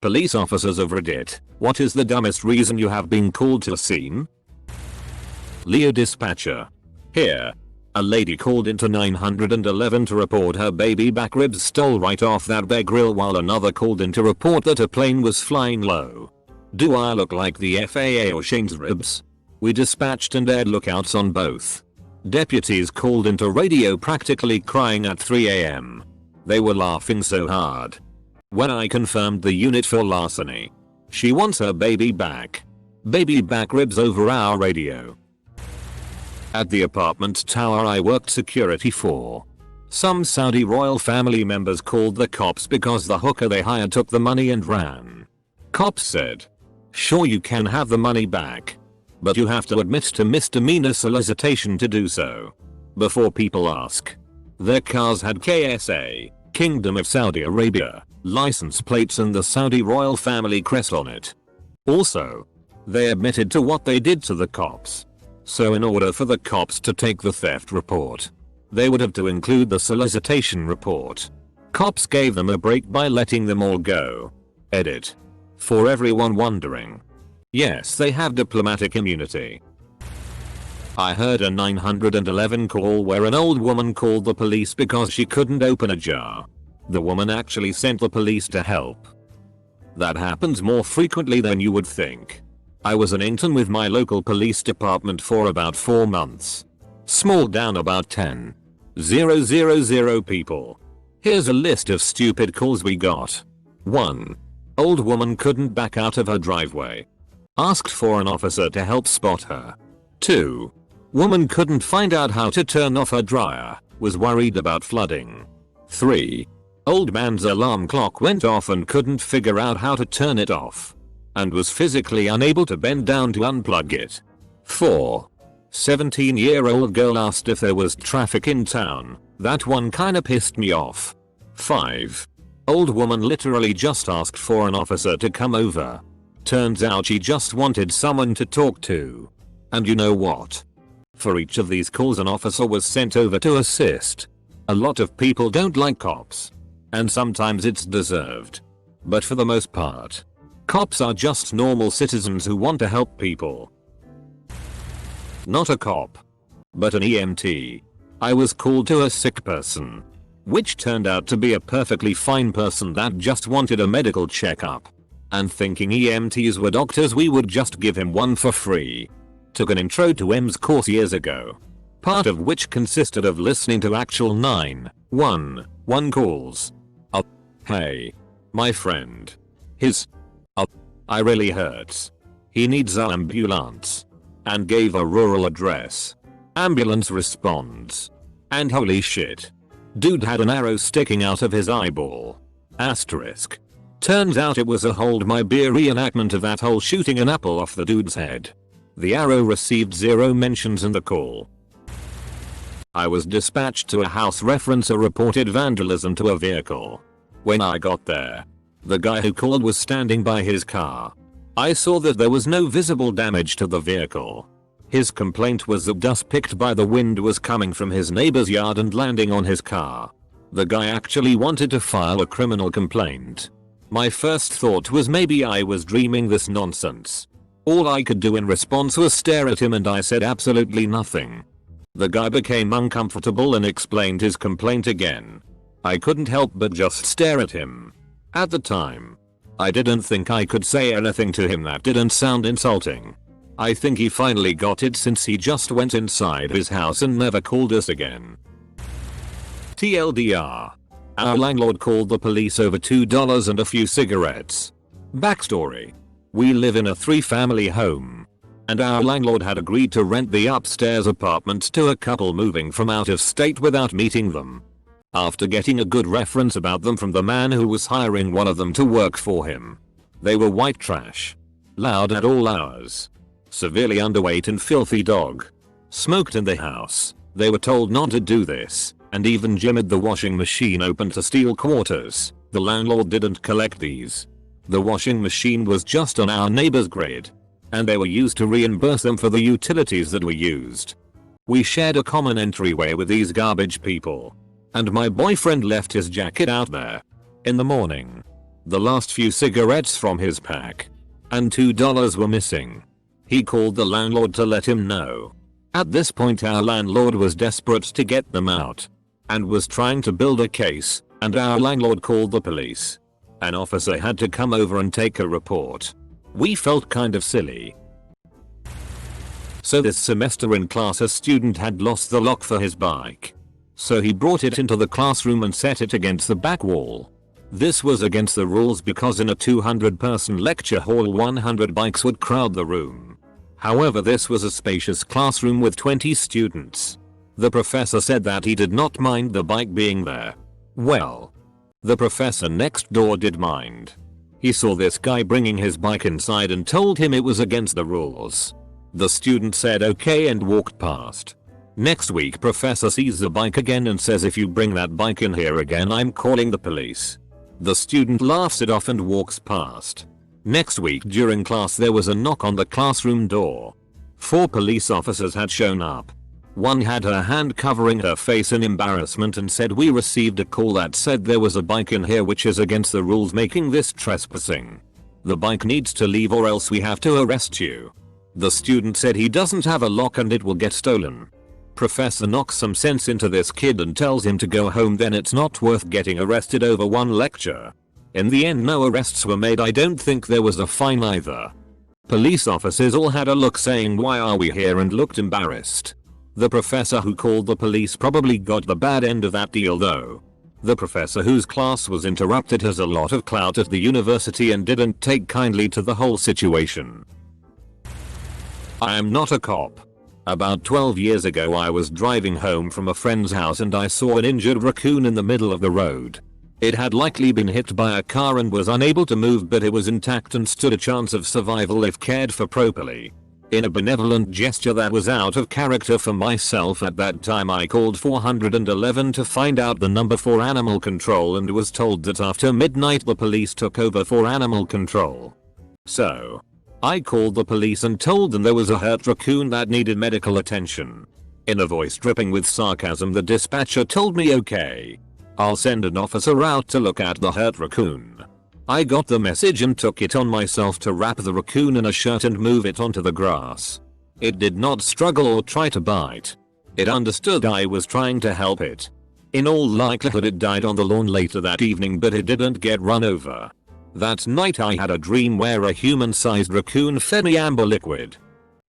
Police officers of Reddit, what is the dumbest reason you have been called to a scene? Leo Dispatcher. Here. A lady called into 911 to report her baby back ribs stole right off that Bear Grylls, while another called in to report that a plane was flying low. Do I look like the FAA or Shane's ribs? We dispatched and aired lookouts on both. Deputies called into radio practically crying at 3 AM. They were laughing so hard when I confirmed the unit for larceny. She wants her baby back. Baby back ribs over our radio. At the apartment tower I worked security for, some Saudi royal family members called the cops because the hooker they hired took the money and ran. Cops said, "Sure, you can have the money back, but you have to admit to misdemeanor solicitation to do so." Before people ask. Their cars had KSA, Kingdom of Saudi Arabia, license plates and the Saudi royal family crest on it. Also, they admitted to what they did to the cops. So in order for the cops to take the theft report, they would have to include the solicitation report. Cops gave them a break by letting them all go. Edit. For everyone wondering. Yes, they have diplomatic immunity. I heard a 911 call where an old woman called the police because she couldn't open a jar. The woman actually sent the police to help. That happens more frequently than you would think. I was an intern with my local police department for about 4 months. Small down about 10,000 people. Here's a list of stupid calls we got. 1. Old woman couldn't back out of her driveway. Asked for an officer to help spot her. 2. Woman couldn't find out how to turn off her dryer, was worried about flooding. 3. Old man's alarm clock went off and couldn't figure out how to turn it off, and was physically unable to bend down to unplug it. 4. 17-year-old girl asked if there was traffic in town. That one kinda pissed me off. 5. Old woman literally just asked for an officer to come over. Turns out she just wanted someone to talk to. And you know what? For each of these calls an officer was sent over to assist. A lot of people don't like cops. And sometimes it's deserved. But for the most part, cops are just normal citizens who want to help people. Not a cop, but an EMT. I was called to a sick person, which turned out to be a perfectly fine person that just wanted a medical checkup. And thinking EMTs were doctors, we would just give him one for free. Took an intro to EMS course years ago, part of which consisted of listening to actual 911 calls. Hey, my friend. I really hurts. He needs an ambulance. And gave a rural address. Ambulance responds. And holy shit. Dude had an arrow sticking out of his eyeball. Asterisk. Turns out it was a hold my beer reenactment of that whole shooting an apple off the dude's head. The arrow received 0 mentions in the call. I was dispatched to a house reference a reported vandalism to a vehicle. When I got there, the guy who called was standing by his car. I saw that there was no visible damage to the vehicle. His complaint was that dust picked by the wind was coming from his neighbor's yard and landing on his car. The guy actually wanted to file a criminal complaint. My first thought was maybe I was dreaming this nonsense. All I could do in response was stare at him, and I said absolutely nothing. The guy became uncomfortable and explained his complaint again. I couldn't help but just stare at him. At the time, I didn't think I could say anything to him that didn't sound insulting. I think he finally got it since he just went inside his house and never called us again. TLDR. Our landlord called the police over $2 and a few cigarettes. Backstory. We live in a 3-family home, and our landlord had agreed to rent the upstairs apartment to a couple moving from out of state without meeting them. After getting a good reference about them from the man who was hiring one of them to work for him. They were white trash. Loud at all hours. Severely underweight and filthy dog. Smoked in the house. They were told not to do this, and even jimmied the washing machine open to steal quarters. The landlord didn't collect these. The washing machine was just on our neighbor's grid, and they were used to reimburse them for the utilities that were used. We shared a common entryway with these garbage people, and my boyfriend left his jacket out there. In the morning, The last few cigarettes from his pack. And $2 were missing. He called the landlord to let him know. At this point our landlord was desperate to get them out. And was trying to build a case, and our landlord called the police. An officer had to come over and take a report. We felt kind of silly. So this semester in class a student had lost the lock for his bike. So he brought it into the classroom and set it against the back wall. This was against the rules because in a 200-person lecture hall 100 bikes would crowd the room. However, this was a spacious classroom with 20 students. The professor said that he did not mind the bike being there. Well, the professor next door did mind. He saw this guy bringing his bike inside and told him it was against the rules. The student said okay and walked past. Next week professor sees the bike again and says, if you bring that bike in here again I'm calling the police. The student laughs it off and walks past. Next week during class there was a knock on the classroom door. 4 police officers had shown up. One had her hand covering her face in embarrassment and said, we received a call that said there was a bike in here which is against the rules, making this trespassing. The bike needs to leave or else we have to arrest you. The student said he doesn't have a lock and it will get stolen. Professor knocks some sense into this kid and tells him to go home, then it's not worth getting arrested over one lecture. In the end no arrests were made. I don't think there was a fine either. Police officers all had a look saying why are we here and looked embarrassed. The professor who called the police probably got the bad end of that deal though. The professor whose class was interrupted has a lot of clout at the university and didn't take kindly to the whole situation. I am not a cop. About 12 years ago I was driving home from a friend's house and I saw an injured raccoon in the middle of the road. It had likely been hit by a car and was unable to move, but it was intact and stood a chance of survival if cared for properly. In a benevolent gesture that was out of character for myself at that time, I called 411 to find out the number for animal control and was told that after midnight the police took over for animal control. So I called the police and told them there was a hurt raccoon that needed medical attention. In a voice dripping with sarcasm the dispatcher told me, okay, I'll send an officer out to look at the hurt raccoon. I got the message and took it on myself to wrap the raccoon in a shirt and move it onto the grass. It did not struggle or try to bite. It understood I was trying to help it. In all likelihood it died on the lawn later that evening, but it didn't get run over. That night I had a dream where a human-sized raccoon fed me amber liquid.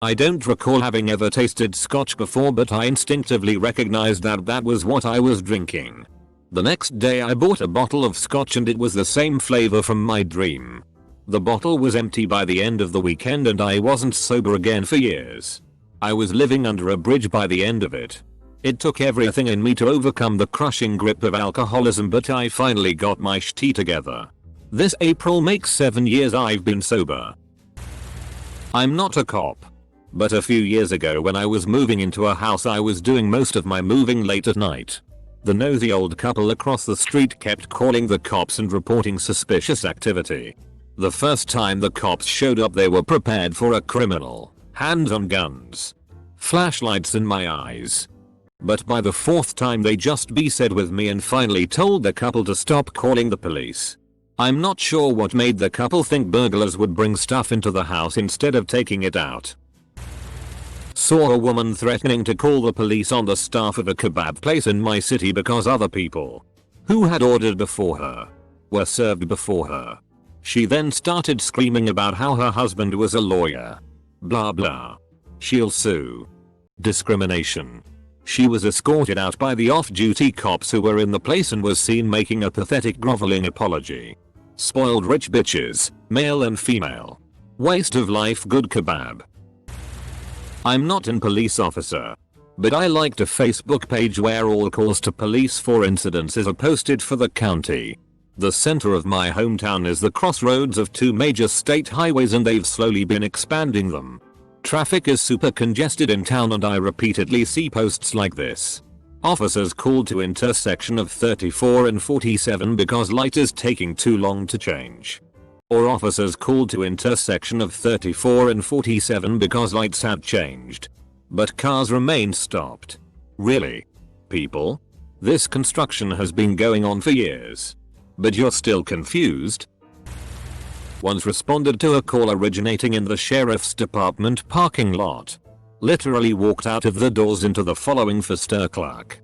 I don't recall having ever tasted scotch before, but I instinctively recognized that that was what I was drinking. The next day I bought a bottle of scotch and it was the same flavor from my dream. The bottle was empty by the end of the weekend and I wasn't sober again for years. I was living under a bridge by the end of it. It took everything in me to overcome the crushing grip of alcoholism, but I finally got my shit together. This April makes 7 years I've been sober. I'm not a cop. But a few years ago when I was moving into a house I was doing most of my moving late at night. The nosy old couple across the street kept calling the cops and reporting suspicious activity. The first time the cops showed up they were prepared for a criminal, hands on guns, flashlights in my eyes. But by the 4th time they just said with me and finally told the couple to stop calling the police. I'm not sure what made the couple think burglars would bring stuff into the house instead of taking it out. Saw a woman threatening to call the police on the staff of a kebab place in my city because other people who had ordered before her were served before her. She then started screaming about how her husband was a lawyer. Blah blah. She'll sue. Discrimination. She was escorted out by the off-duty cops who were in the place and was seen making a pathetic groveling apology. Spoiled rich bitches, male and female. Waste of life. Good kebab. I'm not an police officer, but I liked a Facebook page where all calls to police for incidences are posted for the county. The center of my hometown is the crossroads of 2 major state highways and they've slowly been expanding them. Traffic is super congested in town and I repeatedly see posts like this. Officers called to intersection of 34 and 47 because light is taking too long to change. Or officers called to intersection of 34 and 47 because lights have changed, but cars remain stopped. Really? People? This construction has been going on for years. But you're still confused? Once responded to a call originating in the sheriff's department parking lot. Literally walked out of the doors into the following for stir clerk.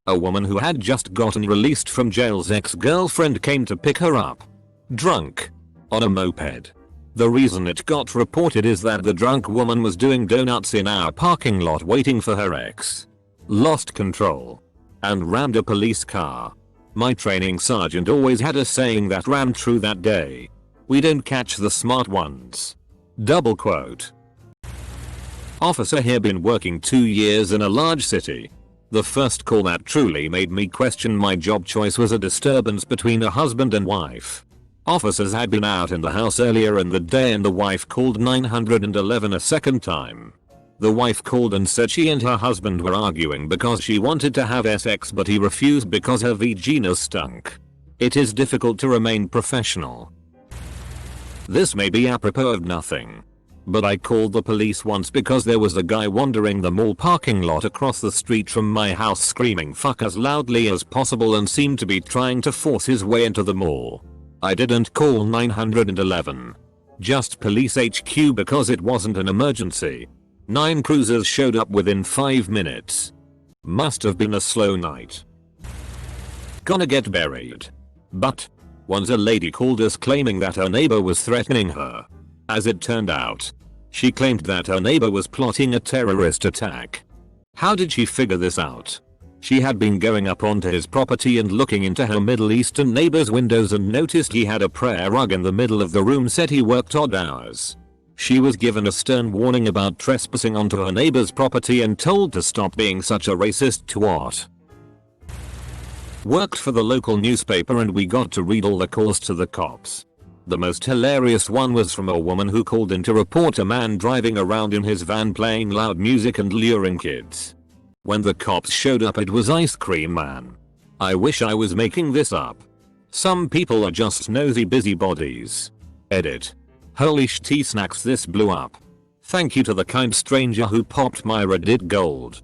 A woman who had just gotten released from jail's ex-girlfriend came to pick her up. Drunk. On a moped. The reason it got reported is that the drunk woman was doing donuts in our parking lot waiting for her ex. Lost control. And rammed a police car. My training sergeant always had a saying that rang true that day. We don't catch the smart ones. Double quote. Officer here been working 2 years in a large city. The first call that truly made me question my job choice was a disturbance between a husband and wife. Officers had been out in the house earlier in the day and the wife called 911 a second time. The wife called and said she and her husband were arguing because she wanted to have sex but he refused because her vagina stunk. It is difficult to remain professional. This may be apropos of nothing. But I called the police once because there was a guy wandering the mall parking lot across the street from my house screaming fuck as loudly as possible and seemed to be trying to force his way into the mall. I didn't call 911. Just police HQ because it wasn't an emergency. 9 cruisers showed up within 5 minutes. Must have been a slow night. Gonna get buried. But once a lady called us claiming that her neighbor was threatening her. As it turned out, she claimed that her neighbor was plotting a terrorist attack. How did she figure this out? She had been going up onto his property and looking into her Middle Eastern neighbor's windows and noticed he had a prayer rug in the middle of the room, said he worked odd hours. She was given a stern warning about trespassing onto her neighbor's property and told to stop being such a racist twat. Worked for the local newspaper and we got to read all the calls to the cops. The most hilarious one was from a woman who called in to report a man driving around in his van playing loud music and luring kids. When the cops showed up it was Ice Cream Man. I wish I was making this up. Some people are just nosy busybodies. Edit. Holy shitty snacks, this blew up. Thank you to the kind stranger who popped my Reddit gold.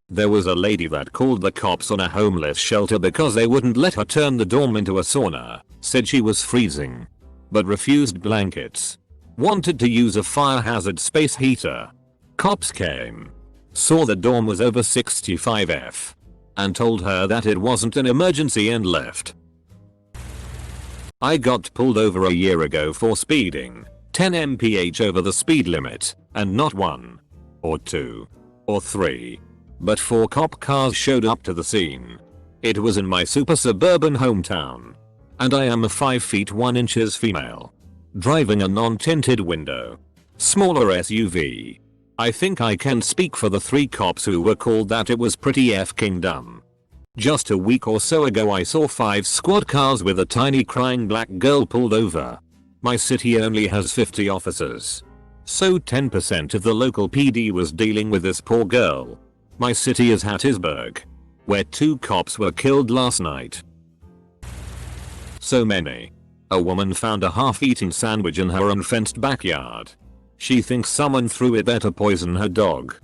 There was a lady that called the cops on a homeless shelter because they wouldn't let her turn the dorm into a sauna. Said she was freezing. But refused blankets. Wanted to use a fire hazard space heater. Cops came. Saw the dorm was over 65F. And told her that it wasn't an emergency and left. I got pulled over a year ago for speeding. 10 mph over the speed limit. And not 1. Or 2. Or 3. But 4 cop cars showed up to the scene. It was in my super suburban hometown. And I am a 5 feet 1 inches female. Driving a non-tinted window. Smaller SUV. I think I can speak for the 3 cops who were called that it was pretty effing dumb. Just a week or so ago I saw 5 squad cars with a tiny crying black girl pulled over. My city only has 50 officers. So 10% of the local PD was dealing with this poor girl. My city is Hattiesburg. Where 2 cops were killed last night. So many. A woman found a half-eaten sandwich in her unfenced backyard. She thinks someone threw it there to poison her dog.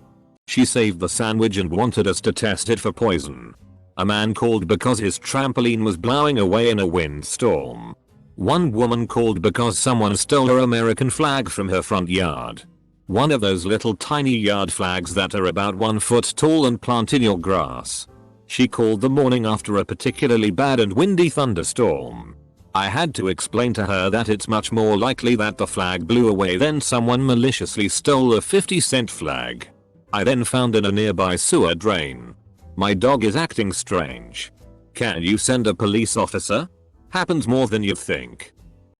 She saved the sandwich and wanted us to test it for poison. A man called because his trampoline was blowing away in a windstorm. One woman called because someone stole her American flag from her front yard. One of those little tiny yard flags that are about 1 foot tall and plant in your grass. She called the morning after a particularly bad and windy thunderstorm. I had to explain to her that it's much more likely that the flag blew away than someone maliciously stole a 50-cent flag. I then found in a nearby sewer drain. My dog is acting strange. Can you send a police officer? Happens more than you think.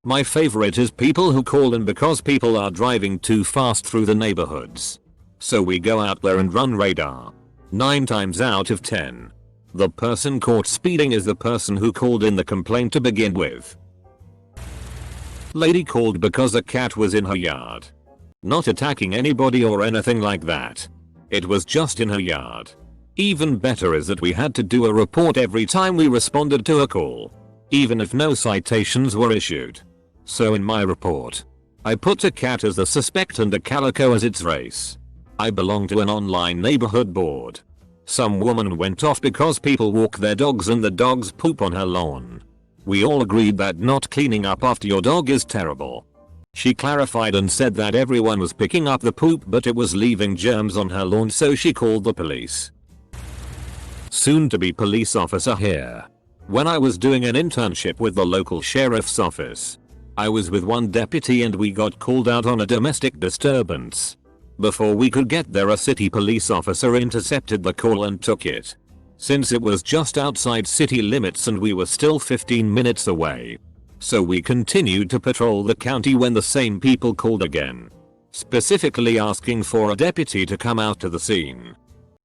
My favorite is people who call in because people are driving too fast through the neighborhoods. So we go out there and run radar. 9 times out of 10. The person caught speeding is the person who called in the complaint to begin with. Lady called because a cat was in her yard. Not attacking anybody or anything like that. It was just in her yard. Even better is that we had to do a report every time we responded to a call. Even if no citations were issued. So in my report, I put a cat as the suspect and a calico as its race. I belong to an online neighborhood board. Some woman went off because people walk their dogs and the dogs poop on her lawn. We all agreed that not cleaning up after your dog is terrible. She clarified and said that everyone was picking up the poop but it was leaving germs on her lawn, so she called the police. Soon to be police officer here. When I was doing an internship with the local sheriff's office, I was with one deputy and we got called out on a domestic disturbance. Before we could get there, a city police officer intercepted the call and took it. Since it was just outside city limits and we were still 15 minutes away. So we continued to patrol the county when the same people called again. Specifically asking for a deputy to come out to the scene.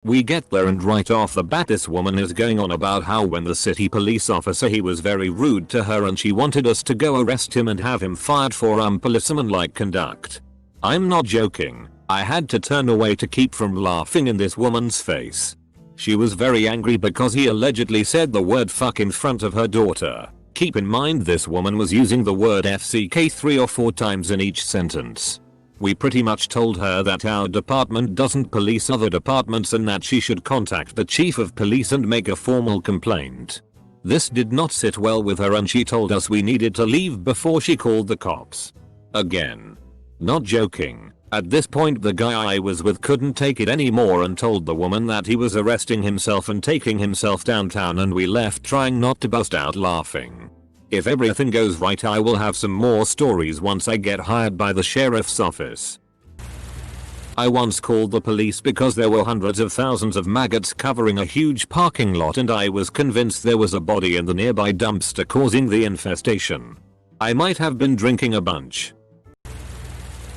We get there and right off the bat this woman is going on about how when the city police officer he was very rude to her and she wanted us to go arrest him and have him fired for unpolicemanlike conduct. I'm not joking. I had to turn away to keep from laughing in this woman's face. She was very angry because he allegedly said the word fuck in front of her daughter. Keep in mind this woman was using the word FCK 3 or 4 times in each sentence. We pretty much told her that our department doesn't police other departments and that she should contact the chief of police and make a formal complaint. This did not sit well with her and she told us we needed to leave before she called the cops. Again. Not joking. At this point the guy I was with couldn't take it anymore and told the woman that he was arresting himself and taking himself downtown, and we left trying not to bust out laughing. If everything goes right I will have some more stories once I get hired by the sheriff's office. I once called the police because there were hundreds of thousands of maggots covering a huge parking lot and I was convinced there was a body in the nearby dumpster causing the infestation. I might have been drinking a bunch.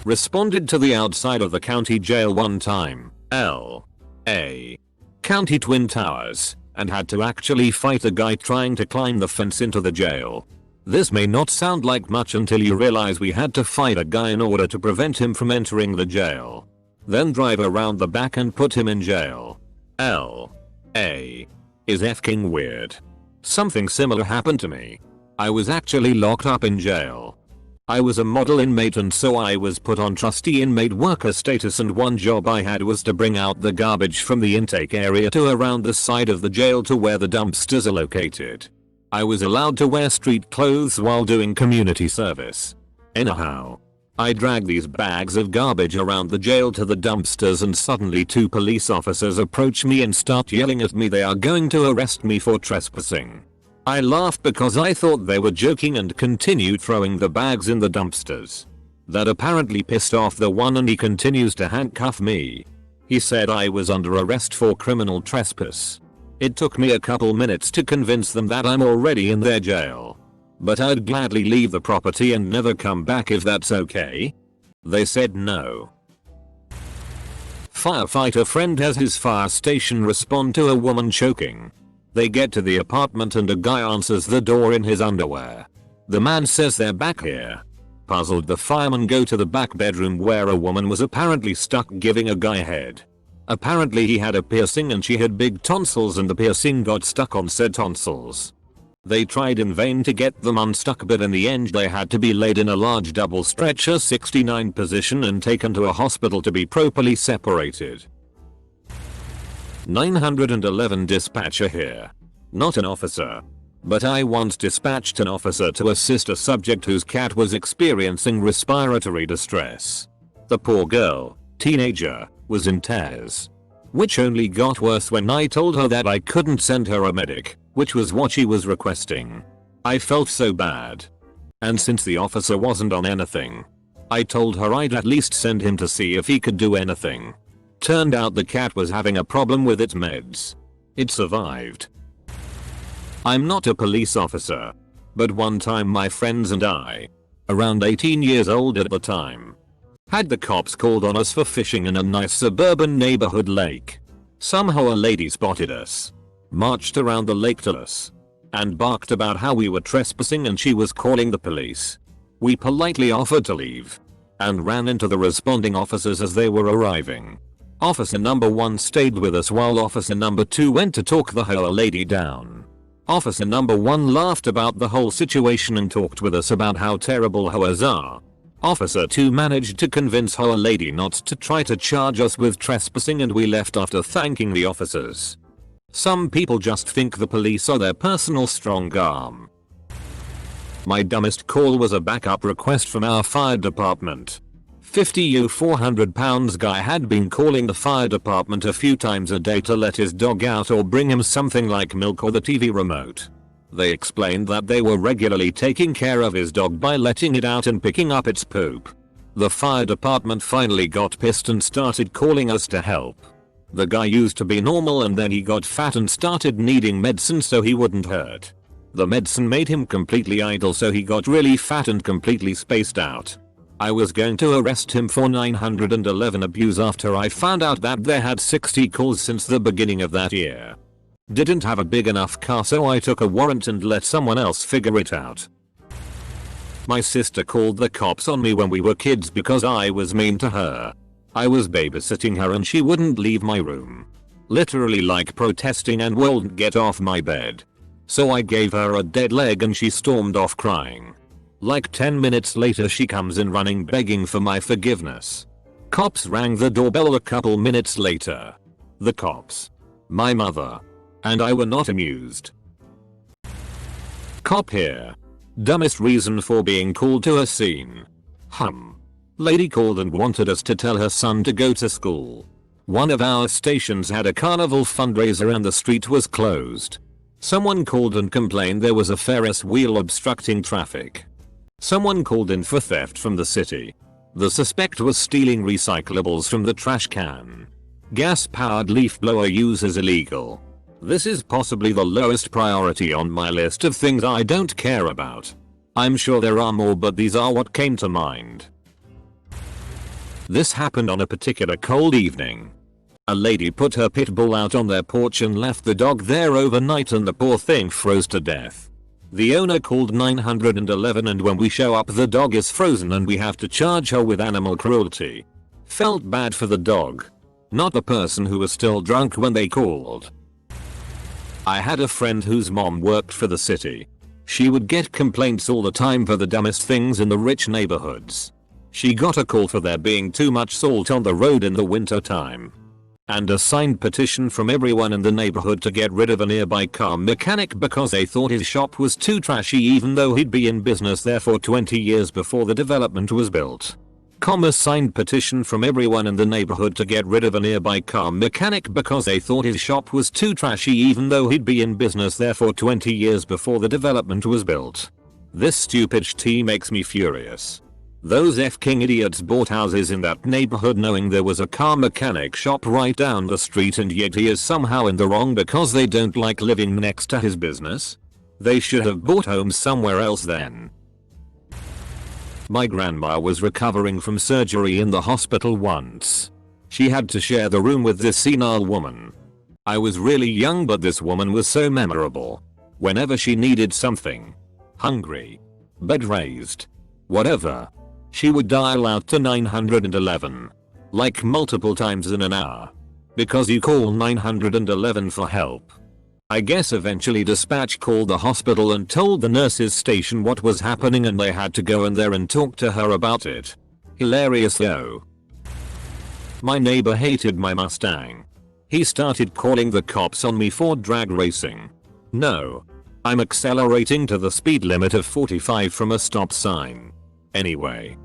Responded to the outside of the county jail one time, L.A. County Twin Towers, and had to actually fight a guy trying to climb the fence into the jail. This may not sound like much until you realize we had to fight a guy in order to prevent him from entering the jail. Then drive around the back and put him in jail. L.A. is effing weird. Something similar happened to me. I was actually locked up in jail. I was a model inmate and so I was put on trusty inmate worker status, and one job I had was to bring out the garbage from the intake area to around the side of the jail to where the dumpsters are located. I was allowed to wear street clothes while doing community service. Anyhow, I dragged these bags of garbage around the jail to the dumpsters and suddenly 2 police officers approach me and start yelling at me they are going to arrest me for trespassing. I laughed because I thought they were joking and continued throwing the bags in the dumpsters. That apparently pissed off the one and he continues to handcuff me. He said I was under arrest for criminal trespass. It took me a couple minutes to convince them that I'm already in their jail. But I'd gladly leave the property and never come back if that's okay. They said no. Firefighter friend has his fire station respond to a woman choking. They get to the apartment and a guy answers the door in his underwear. The man says they're back here. Puzzled, the firemen go to the back bedroom where a woman was apparently stuck giving a guy head. Apparently he had a piercing and she had big tonsils and the piercing got stuck on said tonsils. They tried in vain to get them unstuck, but in the end they had to be laid in a large double stretcher 69 position and taken to a hospital to be properly separated. 911 dispatcher here. Not an officer. But I once dispatched an officer to assist a subject whose cat was experiencing respiratory distress. The poor girl, teenager, was in tears. Which only got worse when I told her that I couldn't send her a medic, which was what she was requesting. I felt so bad. And since the officer wasn't on anything, I told her I'd at least send him to see if he could do anything. Turned out the cat was having a problem with its meds. It survived. I'm not a police officer. But one time my friends and I, around 18 years old at the time, had the cops called on us for fishing in a nice suburban neighborhood lake. Somehow a lady spotted us, marched around the lake to us, and barked about how we were trespassing and she was calling the police. We politely offered to leave, and ran into the responding officers as they were arriving. Officer number 1 stayed with us while officer number 2 went to talk the whole lady down. Officer number 1 laughed about the whole situation and talked with us about how terrible hoes are. Officer 2 managed to convince her lady not to try to charge us with trespassing and we left after thanking the officers. Some people just think the police are their personal strong arm. My dumbest call was a backup request from our fire department. 50 400 pounds guy had been calling the fire department a few times a day to let his dog out or bring him something like milk or the TV remote. They explained that they were regularly taking care of his dog by letting it out and picking up its poop. The fire department finally got pissed and started calling us to help. The guy used to be normal and then he got fat and started needing medicine so he wouldn't hurt. The medicine made him completely idle so he got really fat and completely spaced out. I was going to arrest him for 911 abuse after I found out that they had 60 calls since the beginning of that year. Didn't have a big enough car so I took a warrant and let someone else figure it out. My sister called the cops on me when we were kids because I was mean to her. I was babysitting her and she wouldn't leave my room. Literally like protesting and wouldn't get off my bed. So I gave her a dead leg and she stormed off crying. Like 10 minutes later she comes in running begging for my forgiveness. Cops rang the doorbell a couple minutes later. The cops, my mother, and I were not amused. Cop here. Dumbest reason for being called to a scene. Lady called and wanted us to tell her son to go to school. One of our stations had a carnival fundraiser and the street was closed. Someone called and complained there was a Ferris wheel obstructing traffic. Someone called in for theft from the city. The suspect was stealing recyclables from the trash can. Gas-powered leaf blower use is illegal. This is possibly the lowest priority on my list of things I don't care about. I'm sure there are more but these are what came to mind. This happened on a particular cold evening. A lady put her pit bull out on their porch and left the dog there overnight and the poor thing froze to death. The owner called 911 and when we show up the dog is frozen and we have to charge her with animal cruelty. Felt bad for the dog. Not the person who was still drunk when they called. I had a friend whose mom worked for the city. She would get complaints all the time for the dumbest things in the rich neighborhoods. She got a call for there being too much salt on the road in the winter time. And a signed petition from everyone in the neighborhood to get rid of a nearby car mechanic because they thought his shop was too trashy even though he'd be in business there for 20 years before the development was built. Signed petition from everyone in the neighborhood to get rid of a nearby car mechanic because they thought his shop was too trashy even though he'd be in business there for 20 years before the development was built. This stupid tea makes me furious. Those f-king idiots bought houses in that neighborhood knowing there was a car mechanic shop right down the street and yet he is somehow in the wrong because they don't like living next to his business. They should have bought homes somewhere else then. My grandma was recovering from surgery in the hospital once. She had to share the room with this senile woman. I was really young but this woman was so memorable. Whenever she needed something, hungry, bed raised, whatever, she would dial out to 911. Like multiple times in an hour. Because you call 911 for help. I guess eventually dispatch called the hospital and told the nurses station what was happening and they had to go in there and talk to her about it. Hilarious though. My neighbor hated my Mustang. He started calling the cops on me for drag racing. No. I'm accelerating to the speed limit of 45 from a stop sign. Anyway.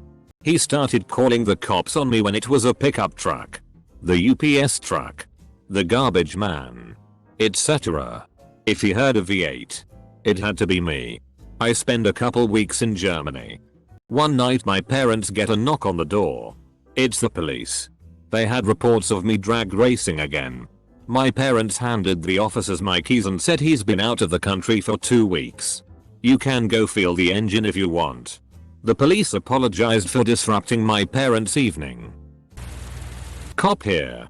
He started calling the cops on me when it was a pickup truck. The UPS truck. The garbage man. Etc. If he heard of V8. It had to be me. I spent a couple weeks in Germany. One night my parents get a knock on the door. It's the police. They had reports of me drag racing again. My parents handed the officers my keys and said he's been out of the country for 2 weeks. You can go feel the engine if you want. The police apologized for disrupting my parents' evening. Cop here.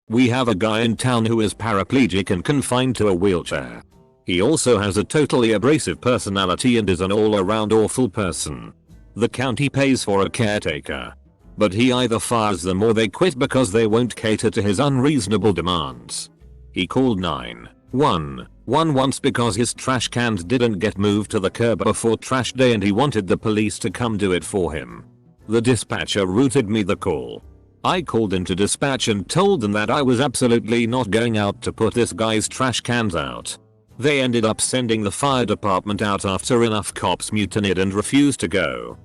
We have a guy in town who is paraplegic and confined to a wheelchair. He also has a totally abrasive personality and is an all-around awful person. The county pays for a caretaker. But he either fires them or they quit because they won't cater to his unreasonable demands. He called 911 once because his trash cans didn't get moved to the curb before trash day and he wanted the police to come do it for him. The dispatcher routed me the call. I called into dispatch and told them that I was absolutely not going out to put this guy's trash cans out. They ended up sending the fire department out after enough cops mutinied and refused to go.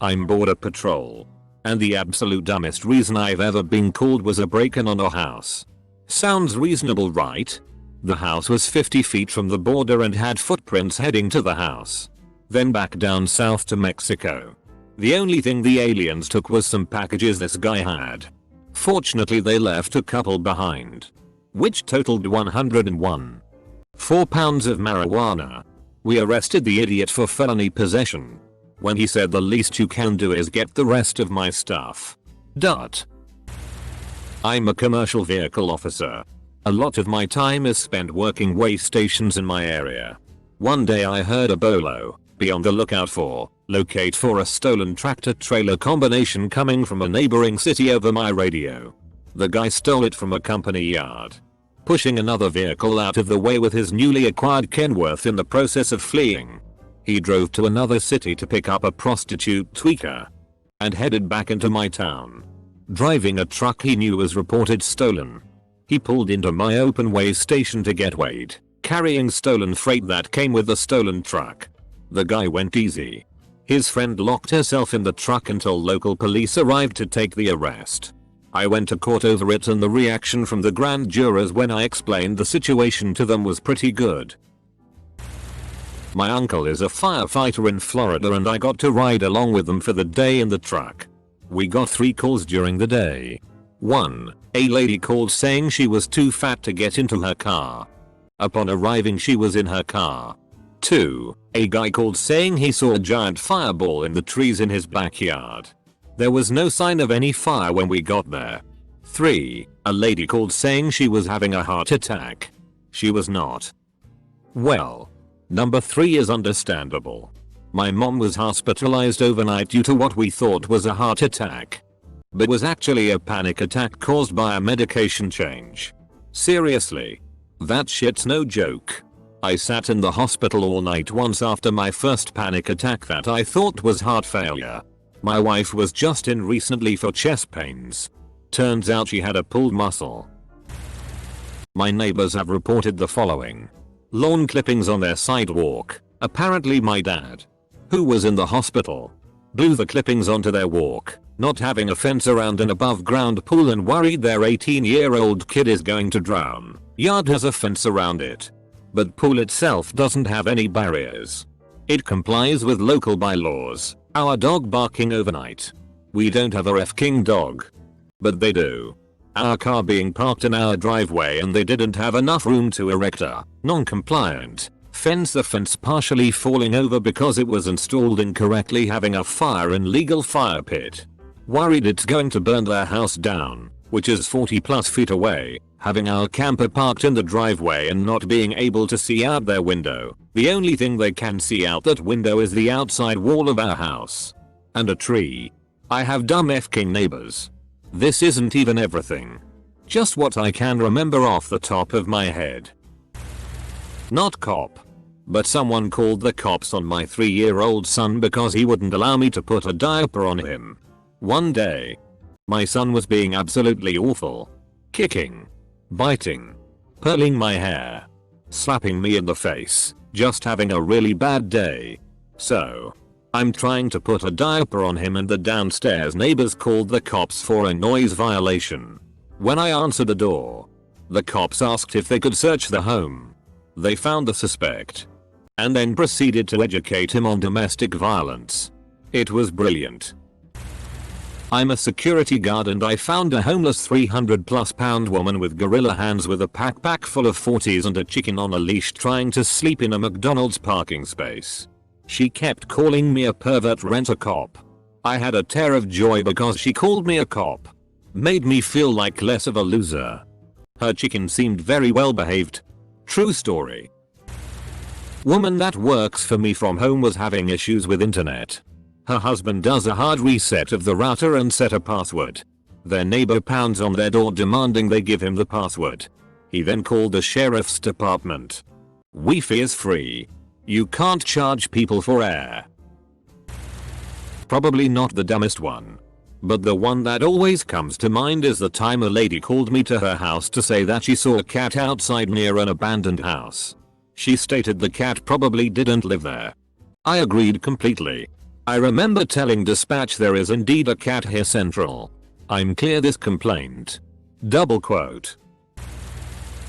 I'm border patrol. And the absolute dumbest reason I've ever been called was a break-in on a house. Sounds reasonable, right? The house was 50 feet from the border and had footprints heading to the house. Then back down south to Mexico. The only thing the aliens took was some packages this guy had. Fortunately they left a couple behind. Which totaled 101. 4 pounds of marijuana. We arrested the idiot for felony possession. When he said the least you can do is get the rest of my stuff. I'm a commercial vehicle officer. A lot of my time is spent working way stations in my area. One day I heard a bolo, be on the lookout for, locate for a stolen tractor trailer combination coming from a neighboring city over my radio. The guy stole it from a company yard. Pushing another vehicle out of the way with his newly acquired Kenworth in the process of fleeing. He drove to another city to pick up a prostitute tweaker. And headed back into my town. Driving a truck he knew was reported stolen. He pulled into my open way station to get weighed, carrying stolen freight that came with the stolen truck. The guy went easy. His friend locked herself in the truck until local police arrived to take the arrest. I went to court over it and the reaction from the grand jurors when I explained the situation to them was pretty good. My uncle is a firefighter in Florida and I got to ride along with them for the day in the truck. We got 3 calls during the day. 1. A lady called saying she was too fat to get into her car. Upon arriving she was in her car. 2. A guy called saying he saw a giant fireball in the trees in his backyard. There was no sign of any fire when we got there. 3. A lady called saying she was having a heart attack. She was not. Well, number 3 is understandable. My mom was hospitalized overnight due to what we thought was a heart attack. But was actually a panic attack caused by a medication change. Seriously. That shit's no joke. I sat in the hospital all night once after my first panic attack that I thought was heart failure. My wife was just in recently for chest pains. Turns out she had a pulled muscle. My neighbors have reported the following. Lawn clippings on their sidewalk. Apparently my dad, who was in the hospital, blew the clippings onto their walk, not having a fence around an above ground pool and worried their 18-year-old kid is going to drown. Yard has a fence around it. But pool itself doesn't have any barriers. It complies with local bylaws. Our dog barking overnight. We don't have a F-King dog. But they do. Our car being parked in our driveway and they didn't have enough room to erect a non-compliant fence, the fence partially falling over because it was installed incorrectly, having a fire in legal fire pit. Worried it's going to burn their house down, which is 40 plus feet away, having our camper parked in the driveway and not being able to see out their window. The only thing they can see out that window is the outside wall of our house. And a tree. I have dumb F-King neighbors. This isn't even everything. Just what I can remember off the top of my head. Not cop. But someone called the cops on my 3-year-old son because he wouldn't allow me to put a diaper on him. One day, my son was being absolutely awful. Kicking, biting, pulling my hair, slapping me in the face, just having a really bad day. So, I'm trying to put a diaper on him and the downstairs neighbors called the cops for a noise violation. When I answered the door, the cops asked if they could search the home. They found the suspect. And then proceeded to educate him on domestic violence. It was brilliant. I'm a security guard and I found a homeless 300+ pound woman with gorilla hands with a backpack full of 40s and a chicken on a leash trying to sleep in a McDonald's parking space. She kept calling me a pervert rent-a-cop. I had a tear of joy because she called me a cop. Made me feel like less of a loser. Her chicken seemed very well behaved. True story. Woman that works for me from home was having issues with internet. Her husband does a hard reset of the router and set a password. Their neighbor pounds on their door demanding they give him the password. He then called the sheriff's department. Wi-Fi is free. You can't charge people for air. Probably not the dumbest one. But the one that always comes to mind is the time a lady called me to her house to say that she saw a cat outside near an abandoned house. She stated the cat probably didn't live there. I agreed completely. I remember telling dispatch there is indeed a cat here central. I'm clear this complaint. Double quote.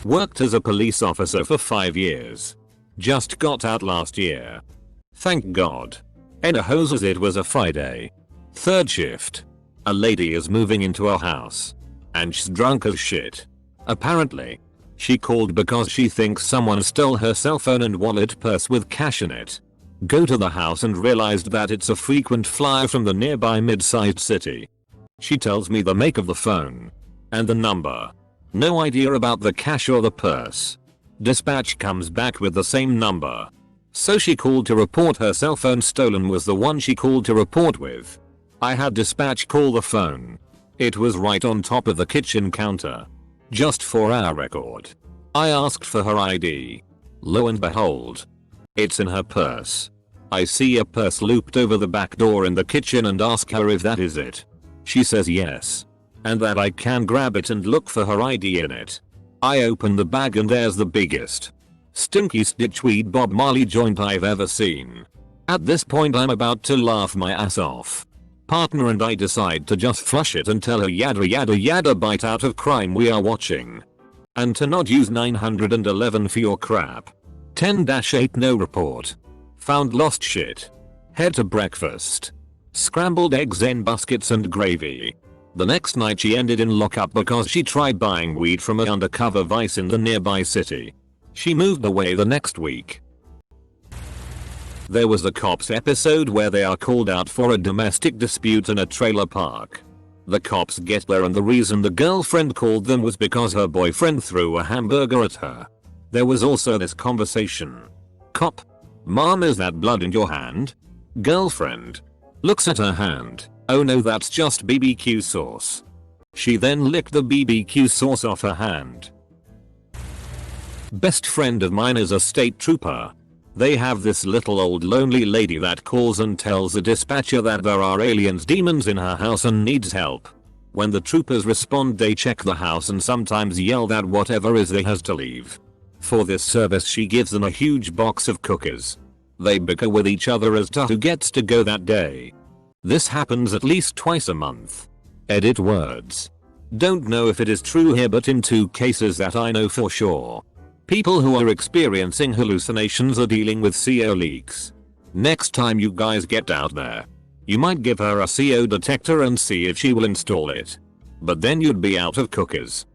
Worked as a police officer for 5 years. Just got out last year. Thank God. In a hoses it was a Friday. Third shift. A lady is moving into a house. And she's drunk as shit. Apparently. She called because she thinks someone stole her cell phone and wallet purse with cash in it. Go to the house and realized that it's a frequent flyer from the nearby mid-sized city. She tells me the make of the phone. And the number. No idea about the cash or the purse. Dispatch comes back with the same number. So she called to report her cell phone stolen was the one she called to report with. I had dispatch call the phone. It was right on top of the kitchen counter. Just for our record. I asked for her ID. Lo and behold. It's in her purse. I see a purse looped over the back door in the kitchen and ask her if that is it. She says yes. And that I can grab it and look for her ID in it. I open the bag and there's the biggest, stinky stitchweed Bob Marley joint I've ever seen. At this point I'm about to laugh my ass off. Partner and I decide to just flush it and tell her yada yada yada bite out of crime we are watching. And to not use 911 for your crap. 10-8 no report. Found lost shit. Head to breakfast. Scrambled eggs in baskets and gravy. The next night she ended in lockup because she tried buying weed from an undercover vice in the nearby city. She moved away the next week. There was a cops episode where they are called out for a domestic dispute in a trailer park. The cops get there and the reason the girlfriend called them was because her boyfriend threw a hamburger at her. There was also this conversation. Cop. Mom, is that blood in your hand? Girlfriend. Looks at her hand. Oh no, that's just BBQ sauce. She then licked the BBQ sauce off her hand. Best friend of mine is a state trooper. They have this little old lonely lady that calls and tells the dispatcher that there are aliens demons in her house and needs help. When the troopers respond they check the house and sometimes yell that whatever is there has to leave. For this service she gives them a huge box of cookies. They bicker with each other as to who gets to go that day. This happens at least twice a month. Edit words. Don't know if it is true here but in 2 cases that I know for sure. People who are experiencing hallucinations are dealing with CO leaks. Next time you guys get out there, you might give her a CO detector and see if she will install it. But then you'd be out of cookies.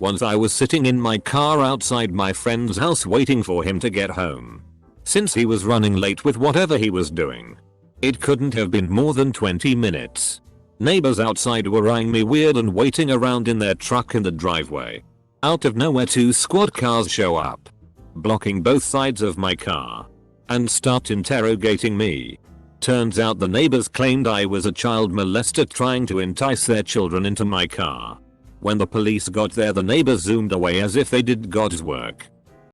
Once I was sitting in my car outside my friend's house waiting for him to get home. Since he was running late with whatever he was doing. It couldn't have been more than 20 minutes. Neighbors outside were eyeing me weird and waiting around in their truck in the driveway. Out of nowhere 2 squad cars show up, blocking both sides of my car, and start interrogating me. Turns out the neighbors claimed I was a child molester trying to entice their children into my car. When the police got there the neighbors zoomed away as if they did God's work.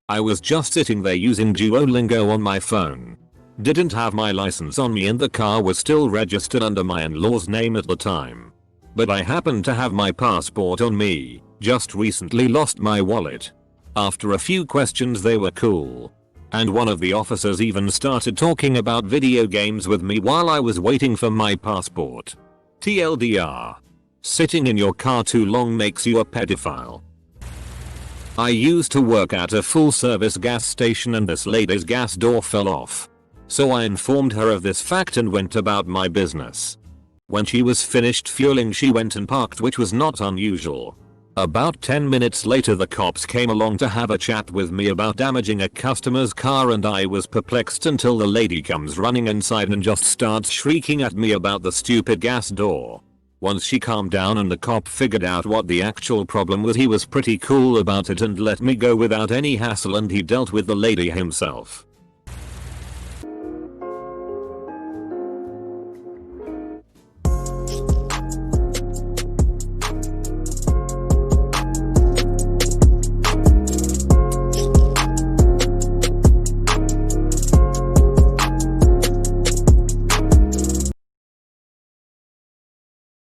I was just sitting there using Duolingo on my phone. Didn't have my license on me and the car was still registered under my in-law's name at the time. But I happened to have my passport on me, just recently lost my wallet. After a few questions they were cool. And one of the officers even started talking about video games with me while I was waiting for my passport. TLDR. Sitting in your car too long makes you a pedophile. I used to work at a full service gas station and this lady's gas door fell off. So I informed her of this fact and went about my business. When she was finished fueling she went and parked, which was not unusual. About 10 minutes later the cops came along to have a chat with me about damaging a customer's car and I was perplexed until the lady comes running inside and just starts shrieking at me about the stupid gas door. Once she calmed down and the cop figured out what the actual problem was, he was pretty cool about it and let me go without any hassle and he dealt with the lady himself.